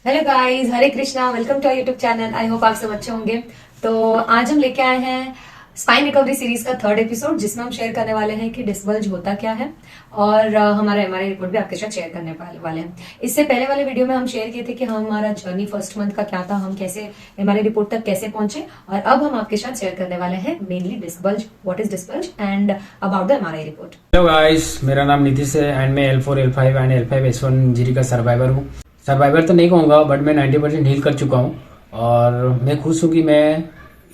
Hello guys, Hare Krishna. Welcome to our YouTube channel. I hope आप सब अच्छे होंगे। तो आज हम लेके आए हैं स्पाइन रिकवरी सीरीज का थर्ड एपिसोड, जिसमें हम शेयर करने वाले हैं कि डिस्क बल्ज होता क्या है और हमारा एमआरआई रिपोर्ट भी आपके साथ शेयर करने वाले हैं। इससे पहले वाले वीडियो में हम शेयर किए थे कि हमारा जर्नी फर्स्ट मंथ का क्या था, हम कैसे एमआरआई रिपोर्ट तक कैसे पहुंचे, और अब हम आपके साथ शेयर करने वाले हैं mainly disc bulge, what is disc bulge and about the MRI report. Hello guys, मेरा नाम नीतीश है एंड मैं L4 L5 and L5 S1 injury का सर्वाइवर हूँ। सर्वाइवर तो नहीं कहूँगा बट मैं 90% हील कर चुका हूँ और मैं खुश हूँ कि मैं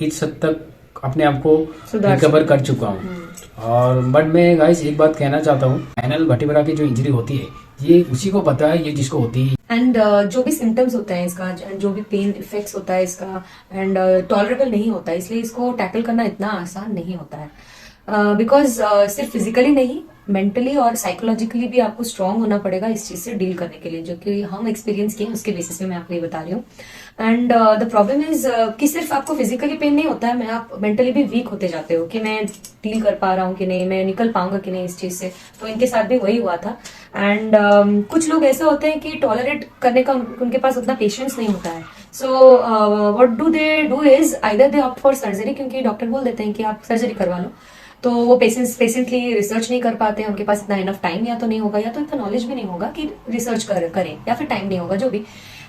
इस हद तक अपने आप को रिकवर कर चुका हूँ। और बट मैं गाइस एक बात कहना चाहता हूँ, स्पाइनल वर्टिब्रा की जो इंजरी होती है ये उसी को पता है, ये जिसको होती है। एंड जो भी सिम्टम्स होता है इसका, जो भी पेन इफेक्ट्स होता है इसका, एंड टॉलरेबल नहीं होता है, इसलिए इसको टैकल करना इतना आसान नहीं होता है। बिकॉज सिर्फ फिजिकली नहीं, मेंटली और साइकोलॉजिकली भी आपको स्ट्रांग होना पड़ेगा इस चीज से डील करने के लिए, जो कि हम एक्सपीरियंस किए उसके बेसिस पे मैं आपको ये बता रही हूँ। एंड द प्रॉब्लम इज कि सिर्फ आपको फिजिकली पेन नहीं होता है, मैं आप मेंटली भी वीक होते जाते हो कि मैं डील कर पा रहा हूँ कि नहीं, मैं निकल पाऊंगा कि नहीं इस चीज से। तो इनके साथ भी वही हुआ था। एंड कुछ लोग ऐसे होते हैं कि टॉलरेट करने का उनके पास उतना पेशेंस नहीं होता है। So what do they do is either they opt for surgery, क्योंकि डॉक्टर बोल देते हैं कि आप सर्जरी करवा लो। तो वो पेशेंटली रिसर्च नहीं कर पाते हैं, उनके पास इतना इनफ टाइम या तो नहीं होगा, या तो इतना नॉलेज भी नहीं होगा कि रिसर्च करें, या फिर टाइम नहीं होगा, जो भी।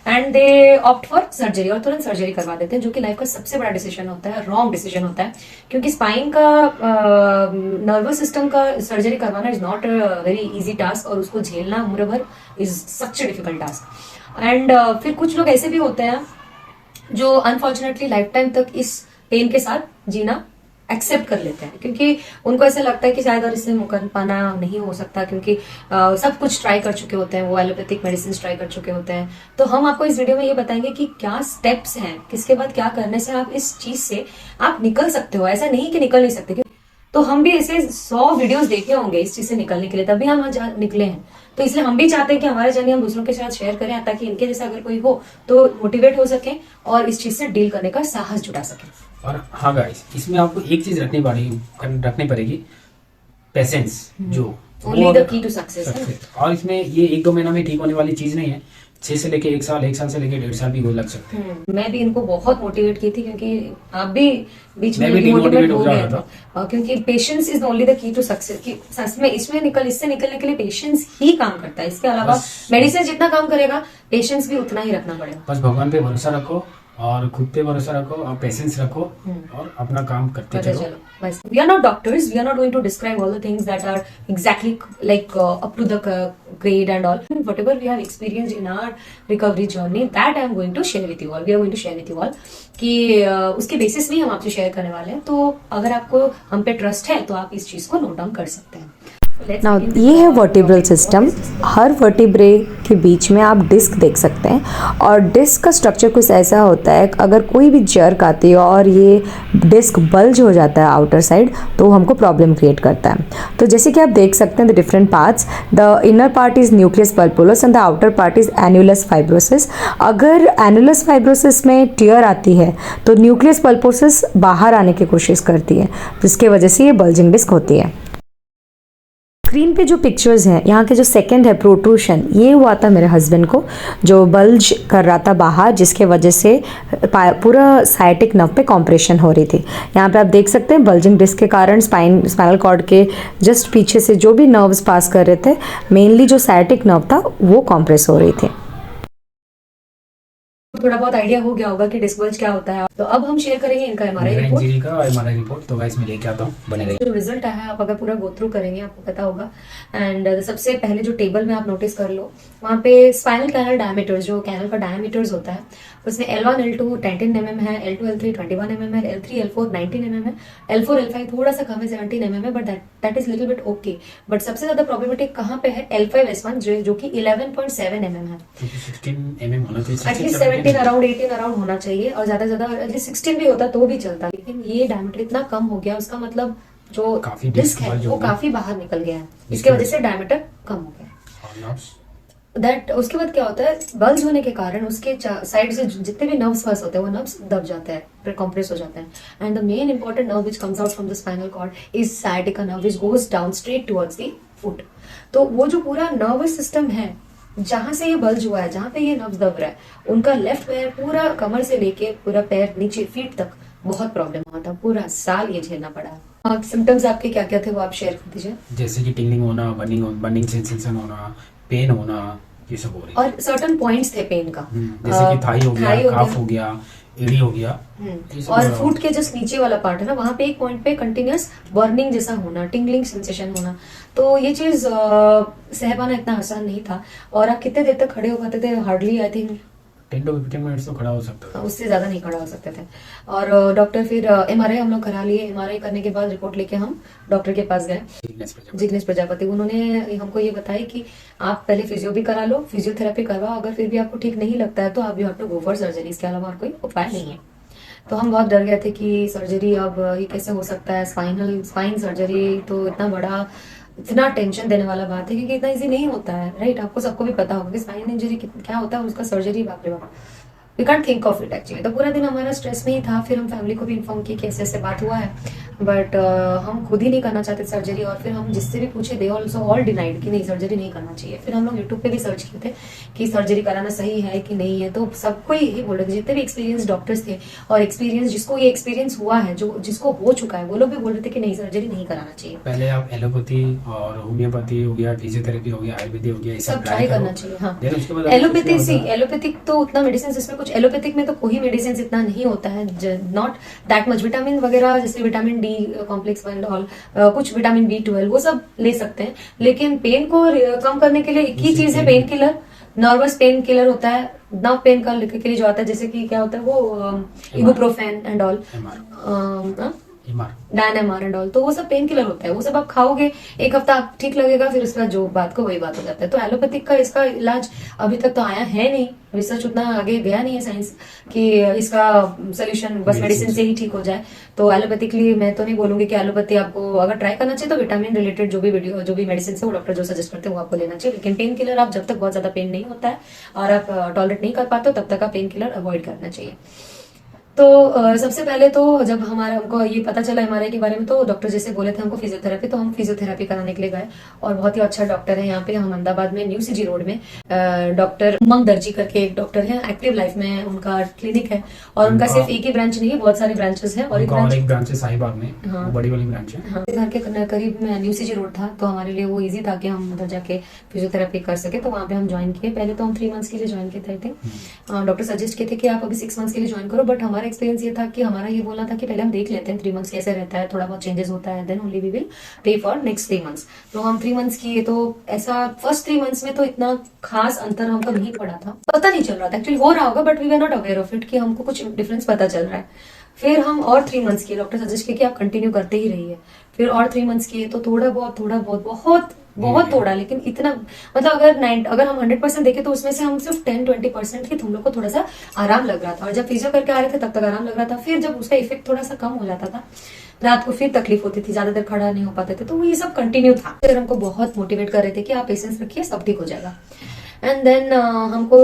And they opt for surgery और तुरंत सर्जरी करवा देते हैं, जो कि लाइफ का सबसे बड़ा डिसीजन होता है, रॉन्ग डिसीजन होता है। क्योंकि स्पाइन का नर्वस सिस्टम का सर्जरी करवाना is not a very easy task, और उसको झेलना उम्र भर is such a difficult task. And फिर कुछ लोग ऐसे भी होते हैं जो अनफॉर्चुनेटली लाइफ टाइम तक इस पेन के साथ जीना एक्सेप्ट कर लेते हैं, क्योंकि उनको ऐसा लगता है कि शायद और इससे मुकर पाना नहीं हो सकता, क्योंकि सब कुछ ट्राई कर चुके होते हैं, वो एलोपैथिक मेडिसिन ट्राई कर चुके होते हैं। तो हम आपको इस वीडियो में ये बताएंगे कि क्या स्टेप्स हैं, किसके बाद क्या करने से आप इस चीज से आप निकल सकते हो। ऐसा नहीं कि निकल नहीं सकते, तो हम भी ऐसे 100 वीडियोस देखे होंगे इस चीज से निकलने के लिए, तभी हम आज निकले हैं। तो इसलिए हम भी चाहते हैं कि हमारे जर्नी हम दूसरों के साथ शेयर करें, ताकि इनके जैसा अगर कोई हो तो मोटिवेट हो सके और इस चीज से डील करने का साहस जुटा सके। और हाँ गाइस, इसमें आपको एक चीज रखनी पड़ेगी, पेशेंस। जो only the key to success. और इसमें ये 1-2 महीना में ठीक होने वाली चीज नहीं है, 6 से लेके 1 साल, 1 साल से लेके 1.5 साल भी लग सकते हैं। मैं भी इनको बहुत मोटिवेट की थी, क्योंकि आप भी बीच में मैं भी डिमोटिवेट हो गया था। क्योंकि patience is only the key to success. कि सच में इससे निकलने के लिए पेशेंस ही काम करता है। इसके अलावा मेडिसिन जितना काम करेगा, पेशेंस भी उतना ही रखना पड़ेगा। बस भगवान पे भरोसा रखो और खुद पे भरोसा रखो और पेशेंस रखो और अपना काम करते चलो। बस we are not doctors, we are not going to describe all the things that are exactly like up to the grade and all. Whatever we have experienced in our recovery journey, that I am going to share with you all. We are going to share with you all कि उसके basis में ही हम आपसे share करने वाले हैं। तो अगर आपको हम पे ट्रस्ट है तो आप इस चीज को नोट डाउन कर सकते हैं। नाउ ये है वर्टिब्रल सिस्टम। हर वर्टिब्रे के बीच में आप डिस्क देख सकते हैं, और डिस्क का स्ट्रक्चर कुछ ऐसा होता है, अगर कोई भी जर्क आती है और ये डिस्क बल्ज हो जाता है आउटर साइड, तो हमको प्रॉब्लम क्रिएट करता है। तो जैसे कि आप देख सकते हैं the different parts, the inner part is nucleus pulposus and the outer part is annulus fibrosus. अगर एन्युलस फाइब्रोसिस में टियर आती है तो न्यूक्लियस पल्पोसिस बाहर आने की कोशिश करती है, जिसकी वजह से ये बल्जिंग डिस्क होती है। स्क्रीन पे जो पिक्चर्स हैं, यहाँ के जो सेकंड है प्रोट्रूशन, ये हुआ था मेरे हस्बैंड को, जो बल्ज कर रहा था बाहर, जिसके वजह से पूरा साइटिक नर्व पे कॉम्प्रेशन हो रही थी। यहाँ पे आप देख सकते हैं बल्जिंग डिस्क के कारण स्पाइनल कॉर्ड के जस्ट पीछे से जो भी नर्व्स पास कर रहे थे, मेनली जो साइटिक नर्व था वो कॉम्प्रेस हो रही थी। थोड़ा बहुत आइडिया हो गया होगा कि डिस्क बल्ज क्या होता है। तो अब हम शेयर करेंगे इनका एमआरआई रिपोर्ट। तो गाइस मैं लेके आता हूँ, बने रहिए। जो रिजल्ट आया है आप अगर पूरा गो थ्रू करेंगे आपको पता होगा। एंड सबसे पहले जो टेबल में आप नोटिस कर लो, वहाँ पे स्पाइनल कैनल डायमीटर्स, जो कैनल का डायमीटर्स होता है, उसमें L1 L2 10 mm है, L2 L3 21 mm है, L3 L4 19 mm है, L4 L5 थोड़ा सा कम है 17 mm है, but that is little bit okay. But सबसे ज्यादा प्रॉब्लमेटिक कहाँ पे है, L5 S1 जो कि 11.7 mm है। 16 mm होना चाहिए, एटलीस्ट 17 अराउंड 18 अराउंड होना चाहिए, और ज्यादा ज्यादा एटलीस्ट 16 भी होता तो भी चलता। लेकिन ये डायमीटर इतना कम हो गया, उसका मतलब जो डिस्क है वो काफी बाहर निकल गया है, इसके वजह से डायमीटर कम हो गया। दैट उसके बाद क्या होता है, बल्ज होने के कारण उसके साइड से जितने भी नर्व्स पास होते हैं वो नर्व्स दब जाते हैं, कॉम्प्रेस हो जाते हैं। And the main important nerve which comes out from the spinal cord is sciatica nerve which goes down straight towards the foot. तो वो जो पूरा नर्वस सिस्टम है जहां से ये बल्ज हुआ है, जहां पे ये नब्ज दब रहा है, उनका लेफ्ट पैर पूरा कमर से लेके पूरा पैर नीचे फीट तक बहुत प्रॉब्लम हुआ था, पूरा साल ये झेलना पड़ा। सिम्टम्स आपके क्या क्या थे वो आप शेयर कर दीजिए। जैसे कि टिंगलिंग होना, बर्निंग सेंसेशन होना, पेन होना, ये सब हो रही है। और सर्टन पॉइंट्स थे पेन का, जैसे कि थाई हो गया, काफ हो गया, एड़ी हो गया, ये सब और हो रहा फुट के जस्ट नीचे वाला पार्ट है ना, वहां पे एक पॉइंट पे कंटिन्यूअस बर्निंग जैसा होना, टिंगलिंग सेंसेशन होना। तो ये चीज सह पाना इतना आसान नहीं था। और आप कितने देर तक खड़े हो पाते थे? Hardly I think 10 to 15 minutes तो खड़ा हो सकता था। उससे ज्यादा नहीं खड़ा हो सकते थे। और डॉक्टर फिर एमआरआई हम लोग करा लिए। एमआरआई करने के बाद रिपोर्ट लेके हम डॉक्टर के पास गए, जिग्नेश प्रजापति। उन्होंने हमको ये बताया कि आप पहले फिजियो भी करा लो, फिजियोथेरेपी करवाओ, अगर फिर भी आपको ठीक नहीं लगता है तो आप you have to go for surgery, इसके अलावा और कोई उपाय नहीं है। तो हम बहुत डर गए थे कि सर्जरी अब ये कैसे हो सकता है, स्पाइन सर्जरी तो इतना बड़ा, इतना टेंशन देने वाला बात है, क्योंकि इतना इजी नहीं होता है, राइट? आपको सबको भी पता होगा कि स्पाइन इंजरी क्या होता है, उसका सर्जरी बाप रे बाप, we can't think of it actually. तो पूरा दिन हमारा स्ट्रेस में ही था। फिर हम फैमिली को भी इन्फॉर्म किए कि ऐसे ऐसे बात हुआ है, बट हम खुद ही नहीं करना चाहते सर्जरी। और फिर हम जिससे भी पूछे, दे ऑल्सो ऑल डिनाइड कि नहीं, सर्जरी नहीं करना चाहिए। फिर हम लोग यूट्यूब पे भी सर्च किए थे कि सर्जरी कराना सही है कि नहीं है, तो सबको यही बोल रहे थे, जितने भी एक्सपीरियंस डॉक्टर्स थे और एक्सपीरियंस जिसको ये एक्सपीरियंस हुआ है, जो जिसको हो चुका है, वो लोग भी बोल रहे थे कि नहीं, सर्जरी नहीं कराना चाहिए। पहले आप एलोपैथी और होम्योपैथी हो गया, फिजियोथेरेपी हो गया, आयुर्वेदिक हो गया, ये सब ट्राई करना चाहिए। हाँ, उसके बाद एलोपैथी सी, एलोपैथिक तो उतना मेडिसिन, इसमें कुछ एलोपैथिक में तो कोई मेडिसिन इतना नहीं होता है, नॉट दैट मच। विटामिन वगैरह जैसे vitamin D complex and all, कुछ विटामिन B12 वो सब ले सकते हैं, लेकिन पेन को कम करने के लिए एक ही चीज है, pain killer. Nervous pain killer होता है, नर्व पेन का के लिए जो आता है, जैसे कि क्या होता है वो इबुप्रोफेन एंड ऑल, डायनेमार एंड ऑल, तो वो सब पेन किलर होता है। वो सब आप खाओगे, एक हफ्ता आप ठीक लगेगा, फिर उसके बाद जो बात को वही बात हो जाता है। तो एलोपैथिक का इसका इलाज अभी तक तो आया है नहीं, रिसर्च उतना आगे गया नहीं है साइंस कि इसका सोल्यूशन बस मेडिसिन से ही ठीक हो जाए। तो एलोपैथिकली मैं तो नहीं बोलूंगी कि एलोपैथी आपको अगर ट्राई करना चाहिए तो विटामिन रिलेटेड जो भी मेडिसिन है वो डॉक्टर जो सजेस्ट करते हैं वो आपको लेना चाहिए। लेकिन पेन किलर आप जब तक बहुत ज्यादा पेन नहीं होता है और आप टॉलरेट नहीं कर पाते हो तब तक आप पेन किलर अवॉइड करना चाहिए। तो सबसे पहले तो जब हमको ये पता चला एमआरआई के बारे में, तो डॉक्टर जैसे बोले थे हमको फिजियोथेरेपी, तो हम फिजियोथेरेपी कराने के लिए गए। और बहुत ही अच्छा डॉक्टर है यहाँ पे, हम अहमदाबाद में न्यू CG रोड में डॉक्टर उमंग दर्जी करके एक डॉक्टर है, एक्टिव लाइफ में उनका क्लिनिक है। और उनका सिर्फ एक ही ब्रांच नहीं है, बहुत सारे ब्रांचेस है। और एक ब्रांच है शाहीबाग में, हाँ, बड़ी वाली ब्रांच है। हाँ, घर के करीब में न्यू CG रोड था, तो हमारे लिए वो इजी था कि हम उधर जाके फिजियोथेरेपी कर सके। तो वहाँ पे हम ज्वाइन किए। पहले तो हम 3 मंथ्स के लिए ज्वाइन किए थे। डॉक्टर सजेस्ट किए थे कि आप अभी 6 मंथ्स के लिए ज्वाइन करो, बट हमारा एक्सपीरियंस ये था कि हमारा ये बोलना था कि पहले हम देख लेते हैं 3 मंथ्स कैसे रहता है, थोड़ा बहुत चेंजेस होता है, then only we will pay for next 3 months. तो हम 3 मंथ्स किए। तो ऐसा फर्स्ट 3 मंथ्स में तो इतना खास अंतर हमको नहीं पड़ा था, पता नहीं चल रहा था, एक्चुअली हो रहा होगा but we were not aware of it कि हमको कुछ डिफरेंस पता चल रहा है। फिर हम और 3 मंथ्स किए, डॉक्टर सजेस्ट किए कि आप कंटिन्यू करते ही रहिए। फिर और 3 मंथ्स किए, तो थोड़ा बहुत थोड़ा, लेकिन इतना मतलब अगर हम 100% देखें तो उसमें से हम सिर्फ 10-20% ही हम लोग को थोड़ा सा आराम लग रहा था। और जब फिजियो करके आ रहे थे तब तक आराम लग रहा था। फिर जब उसका इफेक्ट थोड़ा सा कम हो जाता था, रात को फिर तकलीफ होती थी, ज्यादा देर खड़ा नहीं हो पाते थे, तो ये सब कंटिन्यू था। फिर हमको बहुत मोटिवेट कर रहे थे कि आप पेशेंस रखिए, सब ठीक हो जाएगा। एंड देन हमको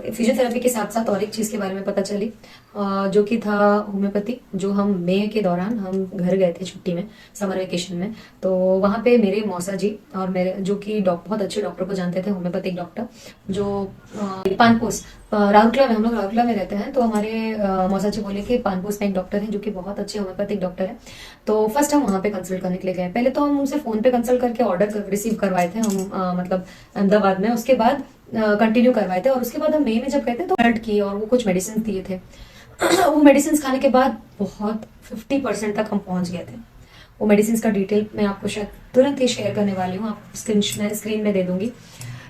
फिजियोथेरेपी के साथ साथ और एक चीज के बारे में पता चली, जो कि था होम्योपैथी। जो हम मई के दौरान हम घर गए थे छुट्टी में, समर वेकेशन में, तो वहां पे मेरे मौसा जी और मेरे जो कि बहुत अच्छे डॉक्टर को जानते थे, होम्योपैथिक डॉक्टर, जो पानपोस राउरकेला में, हम लोग राउरकेला में रहते हैं, तो हमारे मौसा जी बोले कि पानपोस में एक डॉक्टर है जो कि बहुत अच्छे होम्योपैथिक डॉक्टर है। तो फर्स्ट हम वहां पे कंसल्ट करने के लिए गए। पहले तो हम उनसे फोन पे कंसल्ट करके ऑर्डर रिसीव करवाए थे हम, मतलब अहमदाबाद में। उसके बाद कंटिन्यू करवाए थे। और उसके बाद हम मई में जब गए थे तो ब्लड की और वो कुछ मेडिसिन दिए थे। वो मेडिसिन खाने के बाद बहुत 50% तक हम पहुंच गए थे। वो मेडिसिन का डिटेल मैं आपको शायद तुरंत ही शेयर करने वाली हूँ, आप स्क्रीन में दे दूंगी।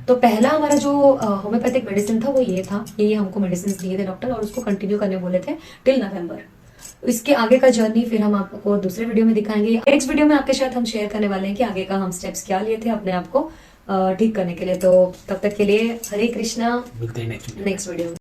तो पहला हमारा जो होम्योपैथिक मेडिसिन था वो ये था, ये हमको मेडिसिन दिए थे डॉक्टर, और उसको कंटिन्यू करने बोले थे टिल नवंबर। इसके आगे का जर्नी फिर हम आपको दूसरे वीडियो में दिखाएंगे। नेक्स्ट वीडियो में आपके साथ हम शेयर करने वाले हैं कि आगे का हम स्टेप्स क्या लिए थे अपने आप को ठीक करने के लिए। तो तब तक के लिए हरे कृष्णा, मिलते हैं नेक्स्ट वीडियो में।